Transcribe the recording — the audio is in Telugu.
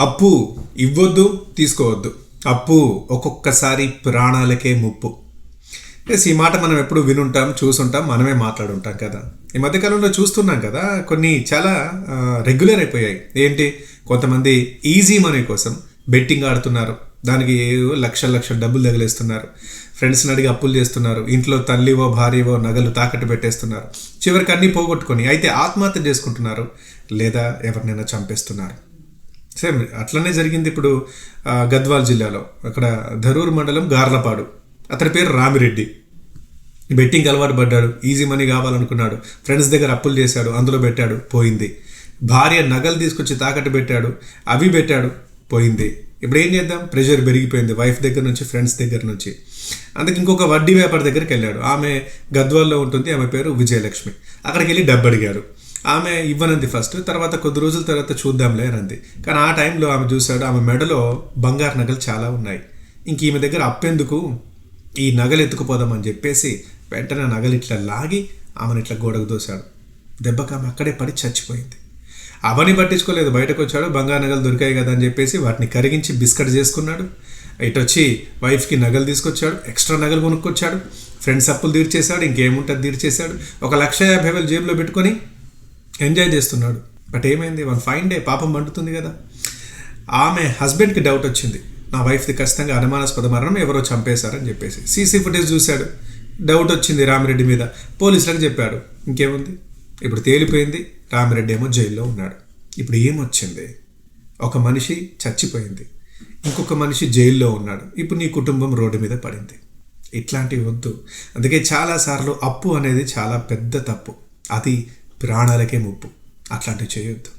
అప్పు ఇవ్వద్దు, తీసుకోవద్దు. అప్పు ఒక్కొక్కసారి ప్రాణాలకే ముప్పు. ఎస్, ఈ మాట మనం ఎప్పుడు వినుంటాం, చూసుంటాం, మనమే మాట్లాడుంటాం కదా. ఈ మధ్యకాలంలో చూస్తున్నాం కదా, కొన్ని చాలా రెగ్యులర్ అయిపోయాయి. ఏంటి, కొంతమంది ఈజీ మనీ కోసం బెట్టింగ్ ఆడుతున్నారు, దానికి లక్షల డబ్బులు తగిలేస్తున్నారు, ఫ్రెండ్స్ని అడిగి అప్పులు చేస్తున్నారు, ఇంట్లో తల్లివో భార్యవో నగలు తాకట్టు పెట్టేస్తున్నారు, చివరికి అన్నీ పోగొట్టుకొని అయితే ఆత్మహత్య చేసుకుంటున్నారు, లేదా ఎవరినైనా చంపేస్తున్నారు. సేమ్ అట్లనే జరిగింది ఇప్పుడు గద్వాల్ జిల్లాలో, అక్కడ ధరూర్ మండలం గార్లపాడు. అతని పేరు రామిరెడ్డి. బెట్టింగ్ అలవాటు పడ్డాడు, ఈజీ మనీ కావాలనుకున్నాడు, ఫ్రెండ్స్ దగ్గర అప్పులు చేశాడు, అందులో పెట్టాడు, పోయింది. భార్య నగలు తీసుకొచ్చి తాకట్టు పెట్టాడు, అవి పెట్టాడు, పోయింది. ఇప్పుడు ఏం చేద్దాం, ప్రెషర్ పెరిగిపోయింది వైఫ్ దగ్గర నుంచి, ఫ్రెండ్స్ దగ్గర నుంచి. అందుకే ఇంకొక వడ్డీ వ్యాపారి దగ్గరికి వెళ్ళాడు. ఆమె గద్వాల్లో ఉంటుంది, ఆమె పేరు విజయలక్ష్మి. అక్కడికి వెళ్ళి డబ్బు అడిగాడు. ఆమె ఇవ్వనంది ఫస్ట్, తర్వాత కొద్ది రోజుల తర్వాత చూద్దాంలే అనంది. కానీ ఆ టైంలో ఆమె చూశాడు, ఆమె మెడలో బంగారు నగలు చాలా ఉన్నాయి. ఇంక ఈమె దగ్గర అప్పెందుకు, ఈ నగలు ఎత్తుకుపోదామని చెప్పేసి వెంటనే నగలు ఇట్లా లాగి ఆమెను ఇట్లా గోడకు దోశాడు. దెబ్బకి ఆమె అక్కడే పడి చచ్చిపోయింది. అవన్నీ పట్టించుకోలేదు, బయటకు వచ్చాడు, బంగారు నగలు దొరికాయి కదా అని చెప్పేసి వాటిని కరిగించి బిస్కెట్ చేసుకున్నాడు. ఇటు వచ్చి వైఫ్కి నగలు తీసుకొచ్చాడు, ఎక్స్ట్రా నగలు కొనుక్కొచ్చాడు, ఫ్రెండ్స్ అప్పులు తీర్చేశాడు, ఇంకేముంటుంది తీర్చేశాడు. 1,50,000 జేబులో పెట్టుకొని ఎంజాయ్ చేస్తున్నాడు. బట్ ఏమైంది, వన్ ఫైన్ డే పాపం మండుతుంది కదా. ఆమె హస్బెండ్కి డౌట్ వచ్చింది, నా వైఫ్ది ఖచ్చితంగా అనుమానాస్పద మరణం, ఎవరో చంపేశారని చెప్పేసి. సీసీ ఫుటేజ్ చూశాడు, డౌట్ వచ్చింది రామిరెడ్డి మీద, పోలీసులకు చెప్పాడు. ఇంకేముంది, ఇప్పుడు తేలిపోయింది, రామిరెడ్డి ఏమో జైల్లో ఉన్నాడు. ఇప్పుడు ఏమొచ్చింది, ఒక మనిషి చచ్చిపోయింది, ఇంకొక మనిషి జైల్లో ఉన్నాడు, ఇప్పుడు నీ కుటుంబం రోడ్డు మీద పడింది. ఇట్లాంటివి వద్దు. అందుకే చాలాసార్లు అప్పు అనేది చాలా పెద్ద తప్పు, అది ప్రాణాలకే ముప్పు. అట్లాంటివి చేయొద్దు.